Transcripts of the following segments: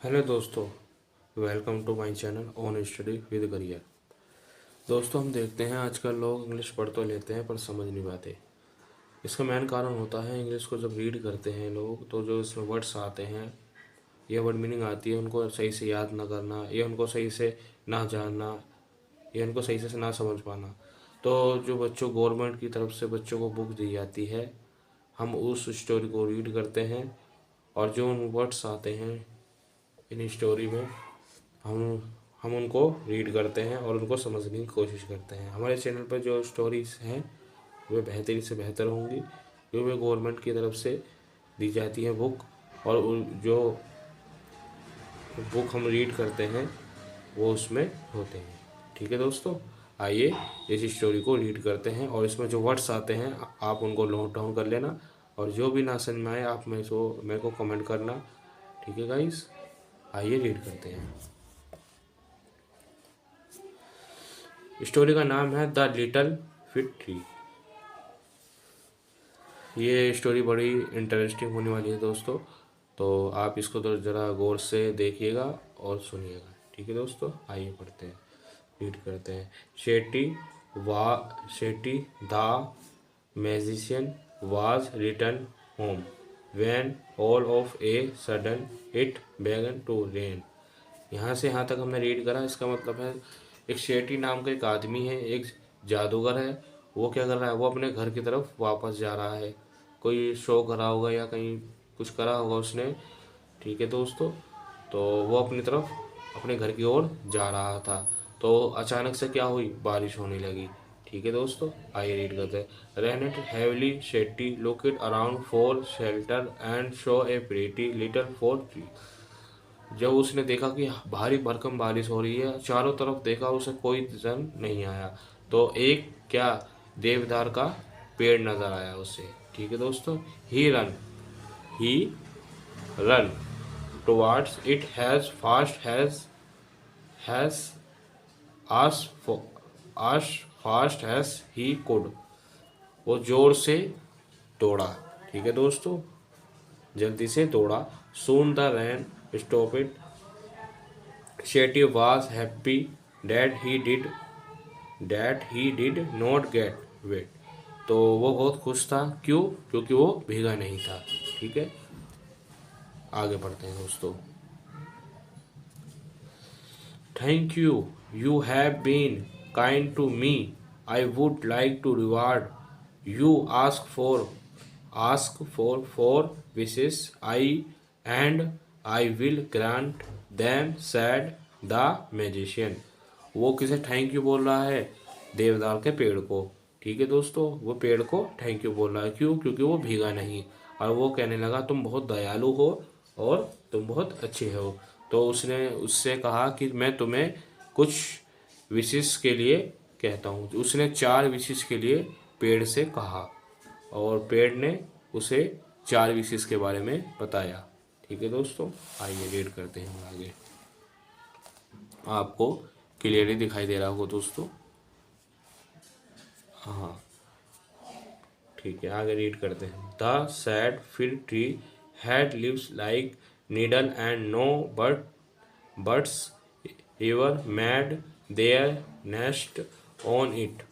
Hello दोस्तों, welcome to my channel on study with career. दोस्तों, हम देखते हैं आजकल लोग इंग्लिश पढ़ तो लेते हैं पर समझ नहीं पाते। इसका मेन कारण होता है इंग्लिश को जब रीड करते हैं लोग तो जो इसमें वर्ड्स आते हैं या वर्ड मीनिंग आती है उनको सही से याद ना करना या उनको सही से ना जानना या उनको सही से ना समझ पाना। तो जो बच्चों गवर्नमेंट की तरफ से बच्चों को बुक दी जाती है, हम उस स्टोरी को रीड करते हैं और जो वर्ड्स आते हैं इन स्टोरी में हम हम उनको रीड करते हैं और उनको समझने की कोशिश करते हैं। हमारे चैनल पर जो स्टोरीज हैं वे बेहतरीन से बेहतर होंगी, जो वे गवर्नमेंट की तरफ से दी जाती है बुक, और जो बुक हम रीड करते हैं वो उसमें होते हैं। ठीक है दोस्तों, आइए इस स्टोरी को रीड करते हैं और इसमें जो वर्ड्स आते हैं आप उनको नोट डाउन कर लेना और जो भी ना समझ में आए आप मेरे को कमेंट करना। ठीक है गाइस, आइए रीड करते हैं। स्टोरी का नाम है द लिटिल फिग ट्री। ये स्टोरी बड़ी इंटरेस्टिंग होने वाली है दोस्तों, तो आप इसको तो ज़रा गौर से देखिएगा और सुनिएगा। ठीक है दोस्तों, आइए पढ़ते हैं, रीड करते हैं। Shetty the magician was written home when all of a sudden it बेगन टू रेन। यहाँ से यहाँ तक हमने रीड करा। इसका मतलब है एक शेटी नाम का एक आदमी है, एक जादूगर है। वो क्या कर रहा है, वो अपने घर की तरफ वापस जा रहा है। कोई शो करा होगा या कहीं कुछ करा होगा उसने। ठीक है दोस्तों, तो वो अपनी तरफ अपने घर की ओर जा रहा था तो अचानक से क्या हुई, बारिश होने लगी। ठीक है दोस्तों, आइए रीड करते हैं। रेनेट हैवली शेट्टी looked around for shelter and show a pretty little fir tree. जब उसने देखा कि भारी भरकम बारिश हो रही है, चारों तरफ देखा, उसे कोई जन नहीं आया, तो एक क्या देवदार का पेड़ नजर आया उसे। ठीक है दोस्तों, he run towards it has fast has as as fast as he could। वो जोर से दौड़ा। ठीक है दोस्तों, जल्दी से दौड़ा। soon the rain stopped। Shetty was happy that he did not get wet। तो वो बहुत खुश था, क्यों? क्योंकि वो भीगा नहीं था। ठीक है, आगे बढ़ते हैं दोस्तों। Thank you, you have been kind to me। I would like to reward you। Ask for 4 wishes। And I will grant them, said the magician। वो किसे थैंक यू बोल रहा है? देवदार के पेड़ को। ठीक है दोस्तों, वो पेड़ को थैंक यू बोल रहा है, क्यों? क्योंकि वो भीगा नहीं। और वो कहने लगा तुम बहुत दयालु हो और तुम बहुत अच्छे हो। तो उसने उससे कहा कि मैं तुम्हें कुछ विशेष के लिए कहता हूँ। उसने 4 विशेष के लिए पेड़ से कहा और पेड़ ने उसे 4 विशेष के बारे में बताया। ठीक है दोस्तों, आइए रीड करते हैं आगे। आपको क्लियरली दिखाई दे रहा होगा दोस्तों? हाँ, ठीक है, आगे रीड करते हैं। The sad fig tree had leaves like needle and no birds ever made their nest on it.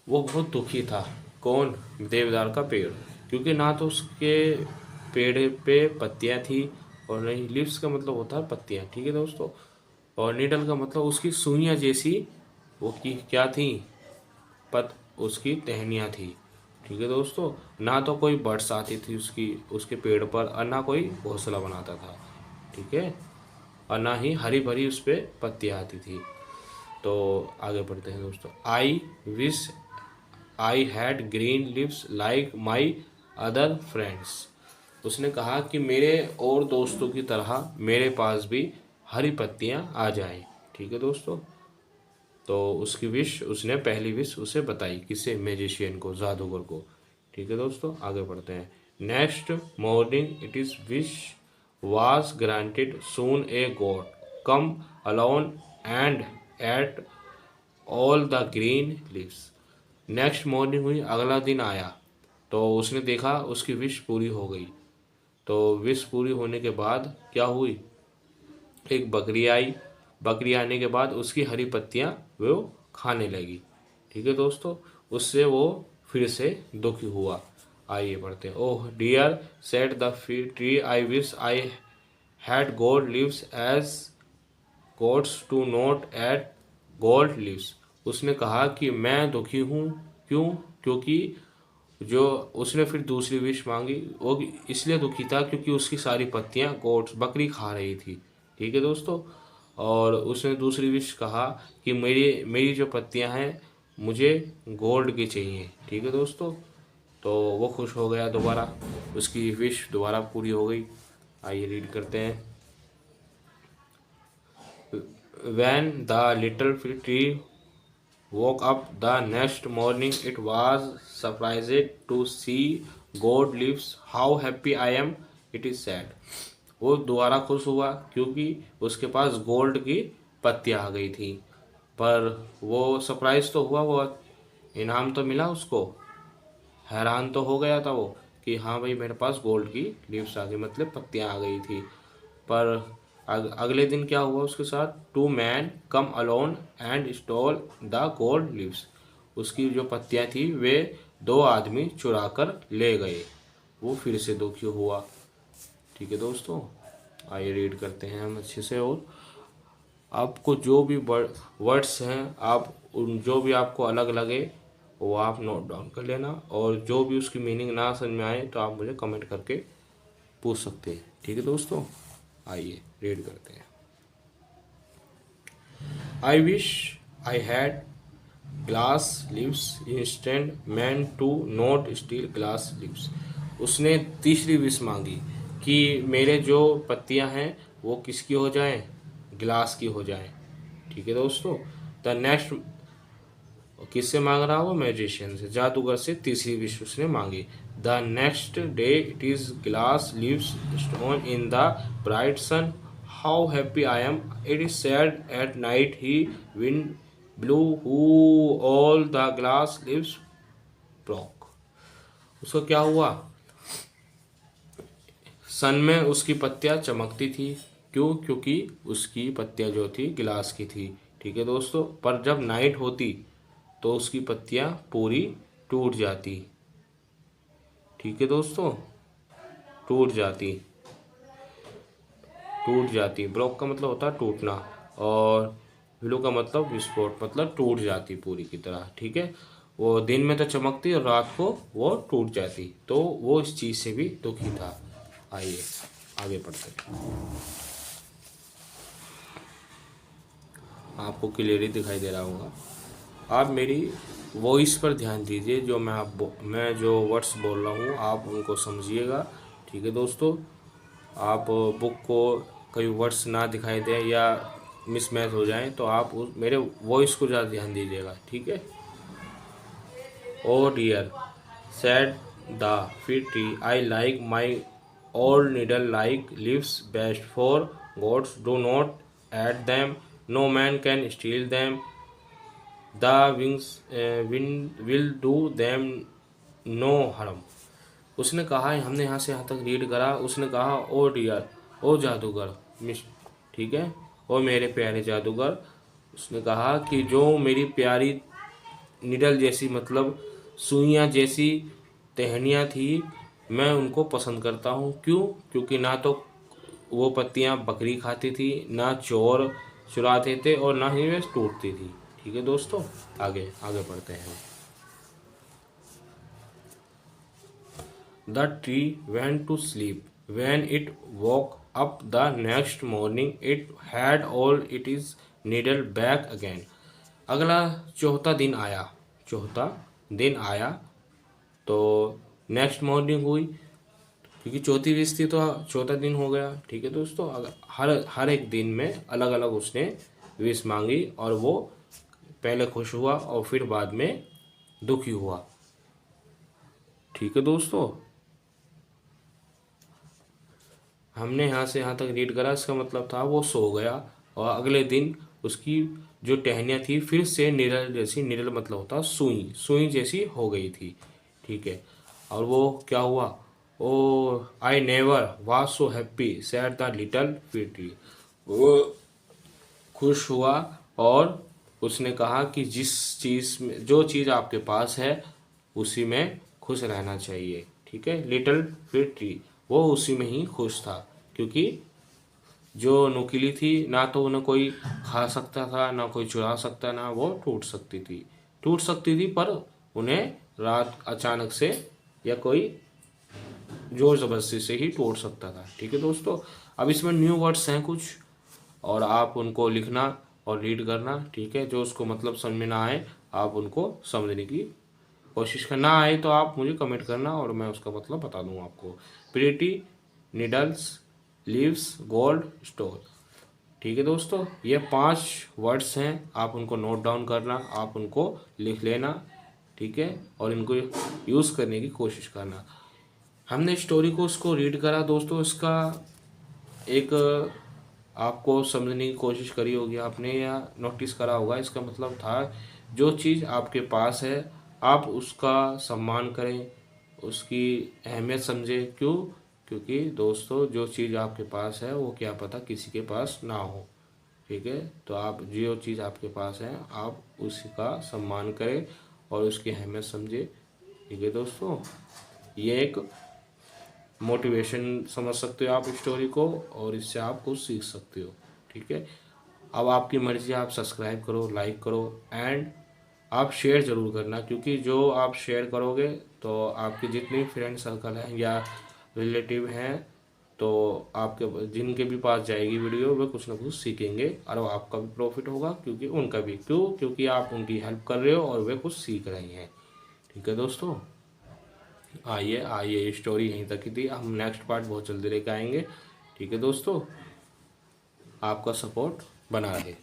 वो बहुत दुखी था। कौन? देवदार का पेड़, क्योंकि ना तो उसके पेड़ पे पत्तियां थी और नहीं, लीव्स का मतलब होता है पत्तियां। ठीक है दोस्तों, और नीडल का मतलब उसकी सुइयां जैसी वो की क्या थी, उसकी टहनियाँ थी। ठीक है दोस्तों, ना तो कोई बर्ड्स आती थी उसके पेड़ पर और ना कोई घोंसला बनाता था। ठीक है, और ना ही हरी भरी उस पर पत्तियाँ आती थी। तो आगे बढ़ते हैं दोस्तों। I wish I had green leaves like my other friends. उसने कहा कि मेरे और दोस्तों की तरह मेरे पास भी हरी पत्तियां आ जाएं। ठीक है दोस्तों, तो उसकी विश, उसने पहली विश उसे बताई, किसे? मैजिशियन को, जादूगर को। ठीक है दोस्तों, आगे बढ़ते हैं। Next morning it is wish was granted. Soon a god come along and at all the green leaves. Next morning हुई, अगला दिन आया तो उसने देखा उसकी विश पूरी हो गई। तो विश पूरी होने के बाद क्या हुई, एक बकरी आई। बकरी आने के बाद उसकी हरी पत्तियां वो खाने लगी। ठीक है दोस्तों, उससे वो फिर से दुखी हुआ। आइए पढ़ते हैं। Oh dear said the tree, I wish I had gold leaves as gods to not at gold leaves. उसने कहा कि मैं दुखी हूँ। क्यों? क्योंकि जो उसने फिर दूसरी विश मांगी, वो इसलिए दुखी था क्योंकि उसकी सारी पत्तियां गोट्स बकरी खा रही थी। ठीक है दोस्तों, और उसने दूसरी विश कहा कि मेरी मेरी जो पत्तियां हैं मुझे गोल्ड की चाहिए। ठीक है दोस्तों, तो वो खुश हो गया दोबारा, उसकी विश दोबारा पूरी हो गई। आइए रीड करते हैं। When the little tree woke up the next morning, it was surprised to see gold leaves. How happy I am, it is said. वो दोबारा खुश हुआ क्योंकि उसके पास गोल्ड की पत्तियां आ गई थी। पर वो सरप्राइज तो हुआ, वो इनाम तो मिला उसको। हैरान तो हो गया था वो कि हाँ भाई मेरे पास गोल्ड की लीव्स आ गई, मतलब पत्तियां आ गई थी। पर अगले दिन क्या हुआ उसके साथ? Two man come along and stole the gold leaves. उसकी जो पत्तियां थी वे दो आदमी चुरा कर ले गए। वो फिर से दुखी हुआ। ठीक है दोस्तों, आइए रीड करते हैं हम अच्छे से। और आपको जो भी वर्ड्स हैं, आप उन जो भी आपको अलग लगे वो आप नोट डाउन कर लेना, और जो भी उसकी मीनिंग ना समझ में आए तो आप मुझे कमेंट करके पूछ सकते हैं। ठीक है दोस्तों, आइए रीड करते हैं। I wish I had glass leaves instant man to not steal glass leaves. उसने तीसरी विश मांगी कि मेरे जो पत्तियां हैं वो किसकी हो जाएं? ग्लास की हो जाएं। ठीक है दोस्तों, द नेक्स्ट, किससे मांग रहा? वो मैजिशियन से, जादूगर से तीसरी विश उसने मांगी। The next day it is glass leaves stone in the bright sun. How happy I am, it is sad at night he wind blew who all the glass leaves broke. उसको क्या हुआ? सन में उसकी पत्तियां चमकती थी। क्यों? क्योंकि उसकी पत्तियां जो थी गिलास की थी। ठीक है दोस्तों, पर जब नाइट होती तो उसकी पत्तियां पूरी टूट जाती। ठीक है दोस्तों, टूट जाती। टूट जाती, ब्रोक का मतलब होता है टूटना, और ब्लू का मतलब विस्फोट, मतलब टूट जाती पूरी की तरह। ठीक है, वो दिन में तो चमकती और रात को वो टूट जाती, तो वो इस चीज़ से भी दुखी था। आइए आगे बढ़ते हैं। आपको क्लियरली दिखाई दे रहा होगा। आप मेरी वॉइस पर ध्यान दीजिए, जो मैं जो वर्ड्स बोल रहा हूँ आप उनको समझिएगा। ठीक है दोस्तों, आप बुक को कई वर्ड्स ना दिखाई दे या मिसमैच हो जाएं तो आप मेरे वॉइस को ज़्यादा ध्यान दीजिएगा। ठीक है। ओ dear said the fig tree, I like my old needle like leaves best, for gods do not add them, no man can steal them, the wind will do them no harm। उसने कहा, हमने यहाँ से यहाँ तक read करा। उसने कहा ओ डियर, ओ जादूगर, मिस, ठीक है, ओ मेरे प्यारे जादूगर। उसने कहा कि जो मेरी प्यारी निडल जैसी, मतलब सुइयाँ जैसी टहनियाँ थी, मैं उनको पसंद करता हूँ। क्यों? क्योंकि ना तो वो पत्तियाँ बकरी खाती थी, ना चोर चुराते थे, और ना ही वे टूटती थी। ठीक है दोस्तों, आगे आगे बढ़ते हैं। The tree went to sleep. When it woke up the next morning, it had all its needle back again. अगला चौथा दिन आया। चौथा दिन आया तो नेक्स्ट मॉर्निंग हुई, क्योंकि चौथी विश थी तो चौथा दिन हो गया। ठीक है दोस्तों, अगर हर एक दिन में अलग अलग उसने विश मांगी, और वो पहले खुश हुआ और फिर बाद में दुखी हुआ। ठीक है दोस्तों, हमने यहाँ से यहाँ तक रीड करा, इसका मतलब था वो सो गया, और अगले दिन उसकी जो टहनियाँ थी फिर से निरल जैसी, निरल मतलब होता सुई, सुई जैसी हो गई थी। ठीक है, और वो क्या हुआ? Oh I never was so happy said the little fig tree. वो खुश हुआ और उसने कहा कि जिस चीज़ में जो चीज़ आपके पास है उसी में खुश रहना चाहिए। ठीक है, लिटिल फिग ट्री वो उसी में ही खुश था, क्योंकि जो नुकीली थी ना तो उन्हें कोई खा सकता था, ना कोई चुरा सकता, ना वो टूट सकती थी पर उन्हें रात अचानक से या कोई जोर ज़बरदस्ती से ही तोड़ सकता था। ठीक है दोस्तों, अब इसमें न्यू वर्ड्स हैं कुछ और आप उनको लिखना और रीड करना। ठीक है, जो उसको मतलब समझ में ना आए आप उनको समझने की कोशिश करना, आए तो आप मुझे कमेंट करना और मैं उसका मतलब बता दूंगा आपको। Pretty needles leaves gold store. ठीक है दोस्तों, ये 5 वर्ड्स हैं, आप उनको नोट डाउन करना, आप उनको लिख लेना। ठीक है, और इनको यूज़ करने की कोशिश करना। हमने स्टोरी को उसको रीड करा दोस्तों, इसका एक आपको समझने की कोशिश करी होगी आपने या नोटिस करा होगा। इसका मतलब था जो चीज़ आपके पास है आप उसका सम्मान करें, उसकी अहमियत समझें। क्यों? क्योंकि दोस्तों जो चीज़ आपके पास है वो क्या पता किसी के पास ना हो। ठीक है, तो आप जो चीज़ आपके पास है आप उसका सम्मान करें और उसकी अहमियत समझें। ठीक है दोस्तों, ये एक मोटिवेशन समझ सकते हो आप स्टोरी को और इससे आप कुछ सीख सकते हो। ठीक है, अब आपकी मर्ज़ी, आप सब्सक्राइब करो, लाइक करो एंड आप शेयर ज़रूर करना, क्योंकि जो आप शेयर करोगे तो आपके जितने फ्रेंड सर्कल हैं या रिलेटिव हैं तो आपके जिनके भी पास जाएगी वीडियो वे कुछ ना कुछ सीखेंगे और आपका भी प्रॉफिट होगा, क्योंकि उनका भी। क्यों? क्योंकि आप उनकी हेल्प कर रहे हो और वे कुछ सीख रहे हैं। ठीक है दोस्तों, आइए आइए, ये स्टोरी यहीं तक की थी, हम नेक्स्ट पार्ट बहुत जल्दी लेकर आएंगे। ठीक है दोस्तों, आपका सपोर्ट बना रहे।